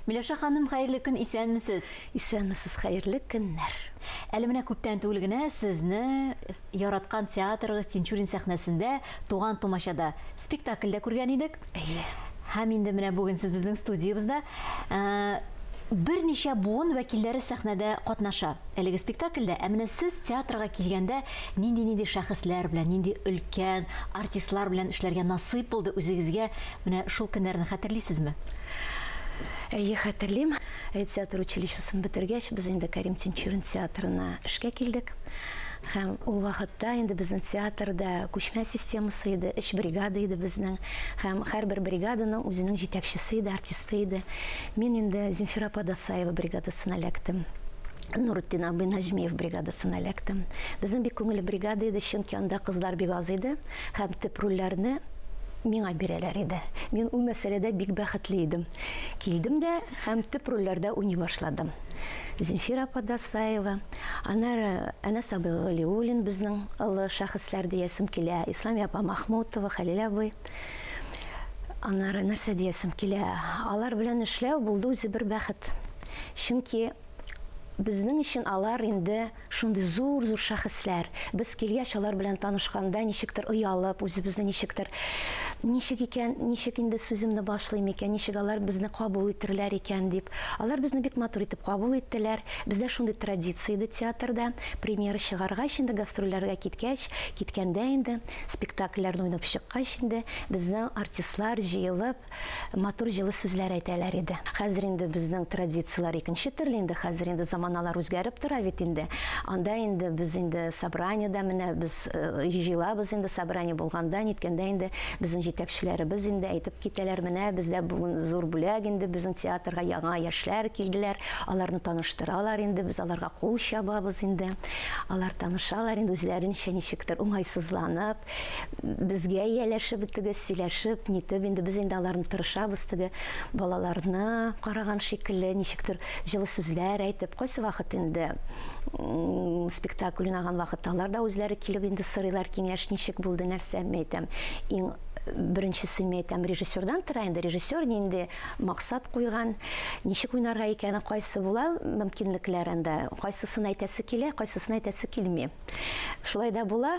Миләүшә ханым, хәерле көн, исәнмесез? Исәнмесез, хәерле көннәр. Әле менә күптән түгел генә сезне яраткан театрыгыз Тинчурин сәхнәсендә туган томашада спектакльдә күргән идек. Һәм инде менә бүген сез безнең студиябызда берничә буын вәкилләре сәхнәдә катнаша. Әлеге спектакльдә, ә менә сез театрга килгәндә нинди шәхесләр белән, нинди өлкән артистлар белән эшләргә насыйп булды үзегезгә? Менә шул көннәрне хәтерлисезме? Әйе, хәтерлим. Театр училищесын бетергәч, без инде Кәрим Тинчурин театрына эшкә килдек. Һәм ул вакытта инде безнең театрда күчмә системасы иде, эш бригада иде безнең. Һәм һәрбер бригаданың үзенең җитәкчесе иде, артисты иде. Мин инде Земфира Подасаева бригадасына эләктем. Нуретдин абый Нәҗмиев бригадасына эләктем. Безнең бик күңелле бригада иде, чөнки анда кызлар бик аз иде. Һәм төп рольләрне миңа бирәләр иде. Мин ул мәсьәләдә бик бәхетле идем. Килдем дә һәм төп рольләрдә уйный башладым. Земфира Подасаева, аннары Әнәс абый Галиуллин безнең олы шәхесләр диясем килә, Исламия апа Махмутова, Хәлил абый. Аннары нәрсә диясем килә. Алар белән эшләү булды үзе бер бәхет. Чөнки безнең өчен алар инде шундый зур шәхесләр. Без килгәч алар белән танышканда ничектер оялып, үзебезне ничек инде сүземне башлыйм икән, ничек алар безне кабул итерләр икән дип. Алар безне бик матур итеп кабул иттеләр. Бездә шундый традиция иде театрда. Премьера чыгаргач инде, гастрольләргә киткәндә инде, спектакльләрне уйнап чыккач инде, безнең артистлар җыелып, матур җылы сүзләр әйтәләр иде. Хәзер инде безнең традициялар икенче төрле инде, хәзер инде заманалар үзгәреп тора бит инде. Анда инде без инде собраниедә менә без җыелабыз инде, собрание булганда, ниткәндә инде безнең җитәкчеләребез инде әйтеп китәләр, менә бездә бүген зур бүләк инде безнең театрга яңа яшьләр килделәр. Аларны таныштыралар инде, без аларга кул чабабыз инде. Алар танышалар инде үзләренчә ничектер уңайсызланып, безгә ияләшеп, сөйләшеп, нитеп инде без инде аларны тырышабыз, балаларны караган шикелле ничектер җылы сүзләр әйтеп, кайсы вакыт инде спектакль уйнаган вакытталар да үзләре килеп инде сырыйлар, киңәш ничек булды, нәрсә әйтәм. Иң беренчесе әйтәм, режиссердан тора инде, режиссер инде максат куйган, ничек уйнарга икәнен кайсы була, мөмкинлекләрендә, кайсысын әйтәсе килә, кайсысын әйтәсе килми. Шулай да була,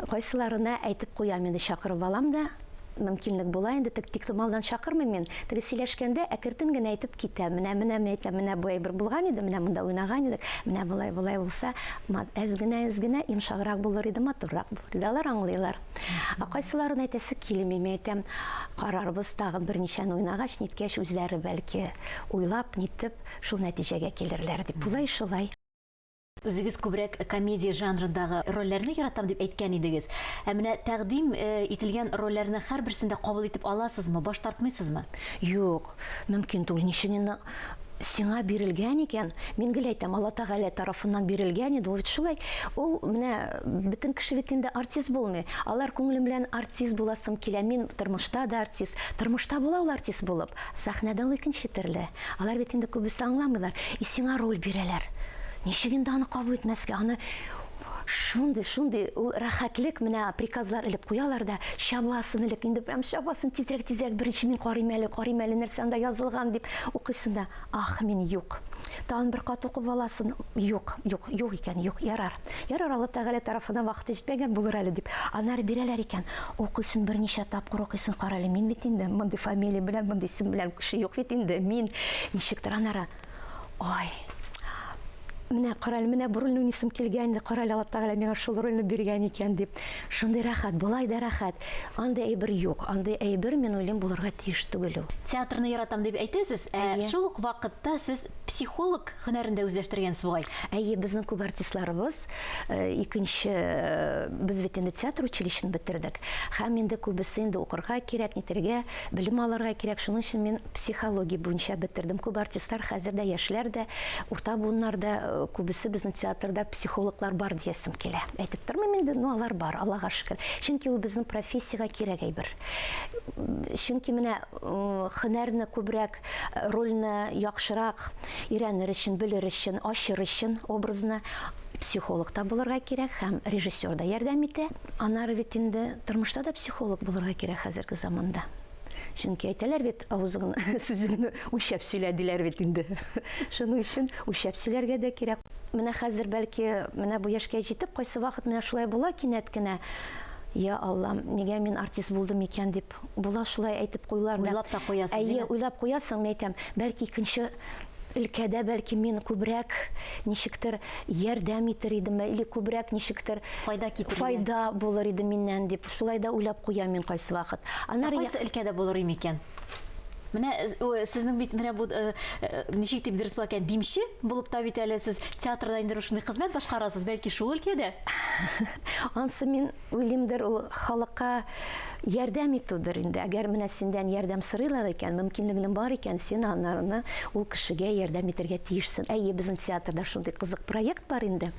кайсыларына әйтеп куям инде, чакырып алам да, мөмкинлек була инде, тиктомалдан чакырмыйм мин. Сөйләшкәндә әкертен генә әйтеп китәм. Менә әйтәм, менә бу әйбер булган иде, менә монда уйнаган идек, менә булай булса, әз генә йомшаграк булыр иде, матуррак булыр иде. Алар аңлыйлар. Кайсыларын әйтәсе килми, әйтәм, карарбыз тагын берничәне уйнагач, ниткәч үзләре бәлки уйлап, нитеп, шул нәтиҗәгә килерләр дип. Булай шулай. Үзегез күбрәк комедия жанрындагы рольләрне яратам дип әйткән идегез. Ә менә тәкъдим ителгән рольләрне һәрберсендә кабул итеп аласызмы, баш тартмыйсызмы? Юк, мөмкин түгел. Ничегенә сиңа бирелгән икән, мин гел әйтәм, Алла Тәгалә тарафыннан бирелгән иде, ул бит шулай. Ул менә бөтен кеше бит инде артист булмый. Алар күңелем белән артист буласым килә. Мин тормышта да артист. Тормышта була ул артист булып, сәхнәдә ул икенче төрле. Алар бит инде күбесе аңламыйлар. Сиңа роль бирәләр. Ничек инде аны кабул итмәскә? Аны шундый ул рәхәтлек менә приказлар элеп куялар да, чабасын элек инде прям чабасын тизрәк беренче мин карыйм әле нәрсә анда язылган дип укыйсың да, ах, мин юк. Тагын бер кат укып аласың, юк икән, юк, ярар. Ярар, Алла Тәгалә тарафынан вакыт җитмәгән булыр әле дип. Аннары бирәләр икән. Укыйсың берничә тапкыр укыйсың, кара әле, мин бит инде мондый фамилия белән, мондый исем белән кеше юк бит инде. Мин ничектер аннары, ой, менә карал, менә бу рольне уйныйсым килгән инде, карал, Алла Тәгалә миңа шул рольне биргән икән дип. Шундый рәхәт, булай да рәхәт. Андай әйбер юк. Андай әйбер мин уйлыйм булырга тиеш түгел ул. Театрны яратам дип әйтәсез, шул ук вакытта сез психолог һөнәрендә үзләштергәнсез бугай. Әйе, безнең күп артистларыбыз икенче, без бит инде театр училищесын бетердек. Һәм инде күбесе инде укырга кирәк, нитәргә, белем алырга кирәк. Шуның өчен мин психология буенча бетердем. Күп артистлар хәзер дә, яшьләр дә, урта буыннарда күбесе безнең театрда психологлар бар диясем килә. Әйтеп тормыйм инде, но алар бар, Аллага шөкер. Чөнки ул безнең профессиягә кирәк әйбер. Чөнки менә һөнәрне күбрәк, рольне яхшырак өйрәнер өчен, белер өчен, ачыр өчен образны психолог та булырга кирәк, һәм режиссер да ярдәм итә. Аннары бит инде тормышта да психолог булырга кирәк хәзерге заманда. Чөнки әйтәләр бит, авызың сүзеңне үлчәп сөйләделәр бит инде. Шуның өчен үлчәп сөйләргә дә кирәк. Менә хәзер бәлки менә бу яшькә җитеп, кайсы вакыт менә шулай була кинәт кенә. Я Аллам, нигә мин артист булдым икән дип, була шулай әйтеп куйлар. Уйлап та куясыз, әйе, уйлап куясың, мен әйтәм, бәлки икенче өлкәдә бәлки мин күбрәк ничектер ярдәм итер идем, или күбрәк ничектер файда булыр иде миннән дип, шулай да уйлап куям мин кайсы вакыт. Кайсы өлкәдә булыр икән? Менә сезнең бит менә бу ничек дип дөрес булган димче булып та бит әле сез театрда инде шундый хезмәт башкарасыз, бәлки шул өлкәдә. Ансы мин уйлыймдыр, ул халыкка ярдәм итүдер инде. Әгәр менә синдән ярдәм сорыйлар икән, мөмкинлегең бар икән, син анарны ул кешегә ярдәм итәргә тиешсең. Әйе, безнең театрда шундый кызык проект бар инде.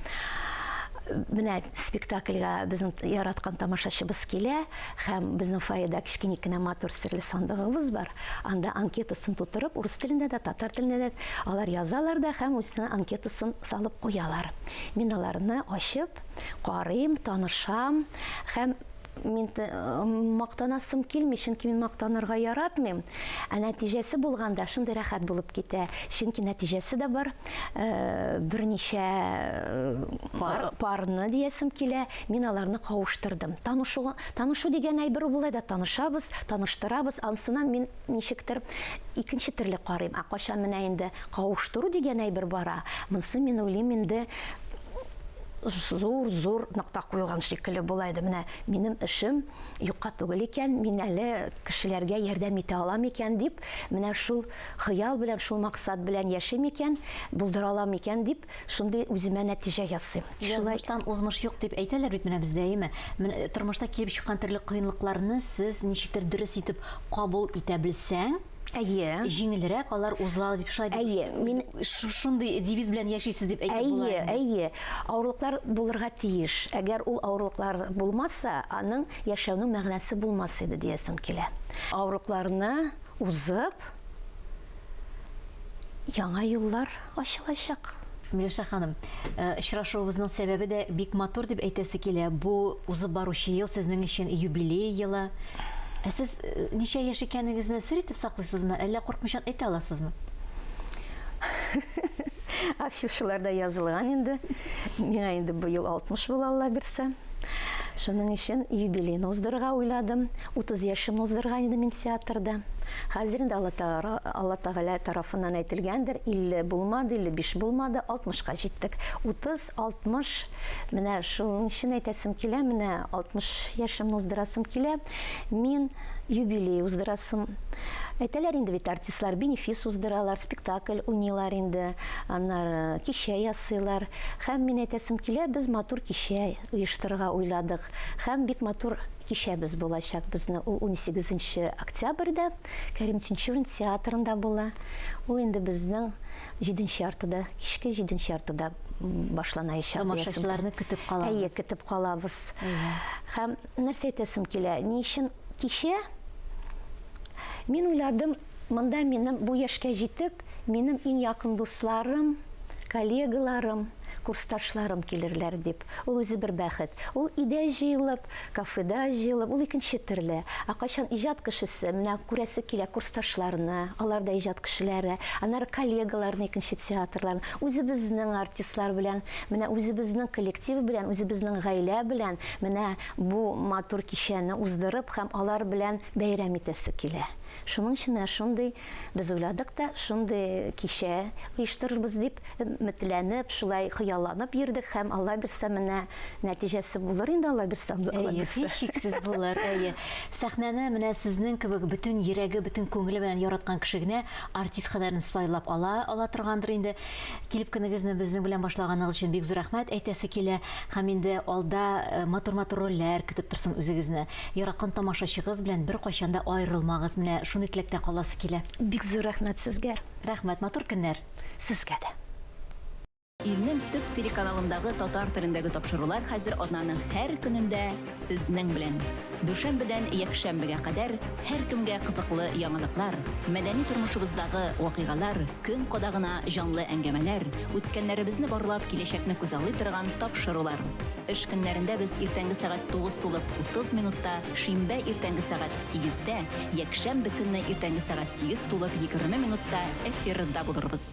Менә спектакльгә безнең яраткан тамашачыбыз килә, һәм безнең фойеда кичкенә генә матур серле сандыгыбыз бар. Анда анкетасын тутырып, урыс телендә дә, татар телендә дә алар язалар да һәм үзенең анкетасын салып куялар. Мин аларны ачып, карыйм, танышам һәм мин мактанасым килми, чөнки мин мактанырга яратмыйм. Нәтиҗәсе булганда шундый рәхәт булып китә. Чөнки нәтиҗәсе дә бар. Берничә парны диясем килә. Мин аларны кавыштырдым. Танышу дигән әйбер булай да танышабыз, таныштырабыз. Ансына мин ничектер икенче төрле карыйм. Кайчан менә инде кавыштыру дигән әйбер бара. Монсы мин уйлыйм инде зур нокта куелган шикелле булай да. Менә минем эшем юкка түгел икән, мин әле кешеләргә ярдәм итә алам икән дип, менә шул хыял белән, шул максат белән яшим икән, булдыра алам икән дип, шундый үземә нәтиҗә ясыйм. Язмыштан узмыш юк дип әйтәләр бит менә бездә, әйеме? Тормышта килеп чыккан төрле кыенлыкларны сез ничектер дөрес итеп кабул итә белсәң, җиңелрәк алар узыла дип шундый девиз белән яшисез дип әйтеп була. Әйе, авырлыклар булырга тиеш. Әгәр ул авырлыклар булмаса, аның яшәүнең мәгънәсе булмас иде диясем килә. Авырлыкларны узып, яңа юллар ачылачак. Миләүшә ханым, очрашуыбызның сәбәбе дә бик матур дип әйтәсе килә. Бу узып баручы ел сезнең өчен юбилей елы. Сез ничә яшь икәнегезне сер итеп саклыйсызмы, әллә куркмыйчан әйтә аласызмы? Афишаларда язылган инде. Миңа инде бу ел 60 була, Алла бирсә. Шуның өчен юбилейны уздырырга уйладым. 30 яшым уздырган идем мин театрда. Хәзер инде Алла Тәгалә тарафыннан әйтелгәндер, 50 булмады, 55 булмады, 60-ка җиттек. 30-60, менә шуның өчен әйтәсем килә, менә 60 яшымны уздырасым килә. Мин юбилей уздырасым. Әйтәләр инде бит артистлар бенефис уздыралар, спектакль уйныйлар инде, аннары кичә ясыйлар. Һәм мин әйтәсем килә, без матур кичә оештырырга уйладык. Һәм бик матур кичәбез булачак. Безне ул 18 октябрьдә Кәрим Тинчурин театрында була. Ул инде безнең 7 яртыда, кичке 7 яртыда башланачак. Тамашачыларны көтеп калабыз. Әйе, көтеп калабыз. Һәм нәрсә әйтәсем килә, ни өчен кичә мин уйладым, монда минем бу яшькә җитеп, минем иң якын дусларым, коллегаларым, курсташларым килерләр дип. Ул үзе бер бәхет. Ул идә җыелып, кафеда җыелып, ул икенче төрле. Кайчан иҗат кешесе, менә күрәсе килә курсташларны, алар да иҗат кешеләре, аннары коллегаларны икенче театрларны, үзебезнең артистлар белән, менә үзебезнең коллектив белән, үзебезнең гаилә белән, менә бу матур кичәне уздырып һәм алар белән бәйрәм итәсе килә. Шуның өчен шундый без уйладык та, шундый кичә оештырырбыз дип өметләнеп, шулай хыялланып йөрдек һәм Алла бирсә менә нәтиҗәсе булыр инде, Алла бирсә. Шиксез булыр. Сәхнәне менә сезнең кебек бөтен йөрәге, бөтен күңеле белән яраткан кешегенә артист кадәрен сайлап ала торгандыр инде. Килеп кенегезне безнең белән башлаганыгыз өчен бик зур рәхмәт әйтәсе килә. Һәм инде алда матур рольләр көтеп торсын үзегезне. Яраткан тамашачыгыз белән бер кайчан да аерылмагыз. Менә шундый теләктә каласы килә. Бик зур рәхмәт сезгә. Рәхмәт, матур көннәр. Сезгә дә. Илнең төп телеканалындагы татар телендәге тапшырулар хәзер атнаның һәр көнендә сезнең белән. Дүшәмбедән якшәмбегә кадәр һәркемгә кызыклы яңалыклар, мәдәни тормышыбыздагы вакыйгалар, көн кадагына җанлы әңгәмәләр, үткәннәребезне барлап киләчәкне күзаллый торган тапшырулар. Эш көннәрендә без иртәнге сәгать 9 тулып 30 минутта, шимбә иртәнге сәгать 8дә, якшәмбе көнне иртәнге сәгать 8 тулып 20 минутта эфирда булырбыз.